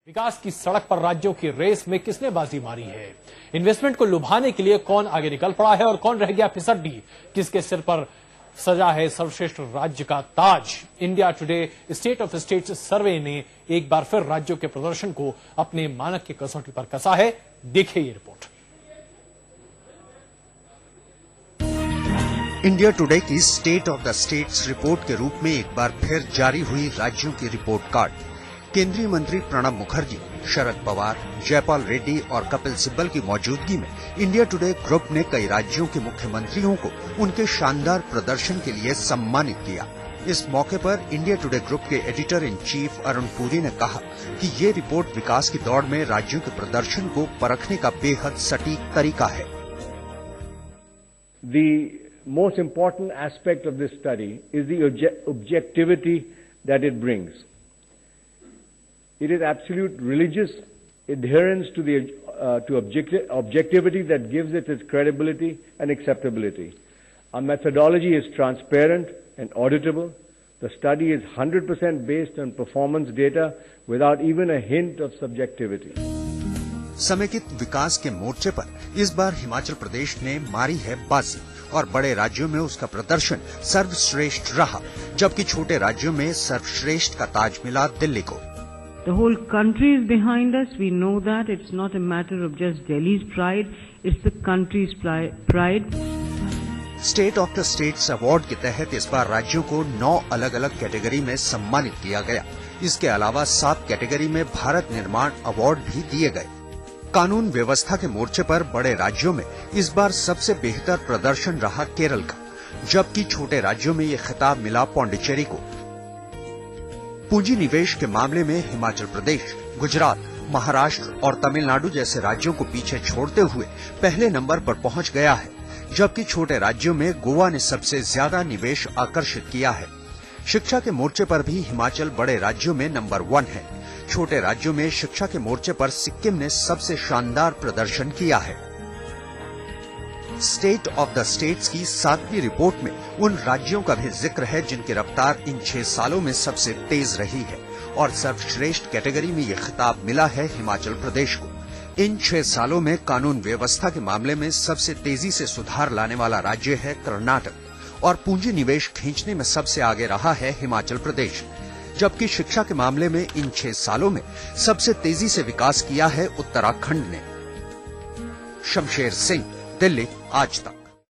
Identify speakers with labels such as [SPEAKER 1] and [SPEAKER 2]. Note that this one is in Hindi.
[SPEAKER 1] विकास की सड़क पर राज्यों की रेस में किसने बाजी मारी है? इन्वेस्टमेंट को लुभाने के लिए कौन आगे निकल पड़ा है और कौन रह गया फिसड्डी? किसके सिर पर सजा है सर्वश्रेष्ठ राज्य का ताज? India Today state of states survey ने एक बार फिर राज्यों के प्रदर्शन को अपने मानक की कसौटी पर कसा है। देखिए ये रिपोर्ट।
[SPEAKER 2] इंडिया टुडे की state of the status report के रूप में एक बार फिर जारी हुई राज्यों की रिपोर्ट कार्ड। केंद्रीय मंत्री प्रणब मुखर्जी, शरद पवार, जयपाल रेड्डी और कपिल सिब्बल की मौजूदगी में इंडिया टुडे ग्रुप ने कई राज्यों के मुख्यमंत्रियों को उनके शानदार प्रदर्शन के लिए सम्मानित किया। इस मौके पर इंडिया टुडे ग्रुप के editor in chief Arun Puri ने कहा कि ये रिपोर्ट विकास की दौड़ में राज्यों के प्रदर्शन को परखने का बेहद सटीक तरीका है।
[SPEAKER 3] The most important aspect of this study is the objectivity that it brings. It is absolute religious adherence to the objectivity that gives it its credibility and acceptability. Our methodology is transparent and auditable. The study is 100% based on performance data without even a hint of subjectivity.
[SPEAKER 2] समेकित विकास के मोर्चे पर इस बार हिमाचल प्रदेश ने मारी है बाजी और बड़े राज्यों में उसका प्रदर्शन सर्वश्रेष्ठ रहा, जबकि छोटे राज्यों में सर्वश्रेष्ठ का ताज मिला दिल्ली को।
[SPEAKER 4] The whole country is behind us. We know that. It's not a matter of just Delhi's pride. It's the country's pride.
[SPEAKER 2] State of the states award के तहत इस बार राज्यों को 9 अलग अलग कैटेगरी में सम्मानित किया गया। इसके अलावा 7 कैटेगरी में भारत निर्माण अवार्ड भी दिए गए। कानून व्यवस्था के मोर्चे पर बड़े राज्यों में इस बार सबसे बेहतर प्रदर्शन रहा केरल का, जबकि छोटे राज्यों में ये खिताब मिला पौंडीचेरी को। पूंजी निवेश के मामले में हिमाचल प्रदेश, गुजरात, महाराष्ट्र और तमिलनाडु जैसे राज्यों को पीछे छोड़ते हुए पहले नंबर पर पहुंच गया है, जबकि छोटे राज्यों में गोवा ने सबसे ज्यादा निवेश आकर्षित किया है। शिक्षा के मोर्चे पर भी हिमाचल बड़े राज्यों में नंबर 1 है। छोटे राज्यों में शिक्षा के मोर्चे पर सिक्किम ने सबसे शानदार प्रदर्शन किया है। स्टेट ऑफ द स्टेट्स की 7वीं रिपोर्ट में उन राज्यों का भी जिक्र है जिनकी रफ्तार इन 6 सालों में सबसे तेज रही है और सर्वश्रेष्ठ कैटेगरी में ये खिताब मिला है हिमाचल प्रदेश को। इन 6 सालों में कानून व्यवस्था के मामले में सबसे तेजी से सुधार लाने वाला राज्य है कर्नाटक और पूंजी निवेश खींचने में सबसे आगे रहा है हिमाचल प्रदेश, जबकि शिक्षा के मामले में इन 6 सालों में सबसे तेजी से विकास किया है उत्तराखंड ने। शमशेर सिंह, दिल्ली, आज तक।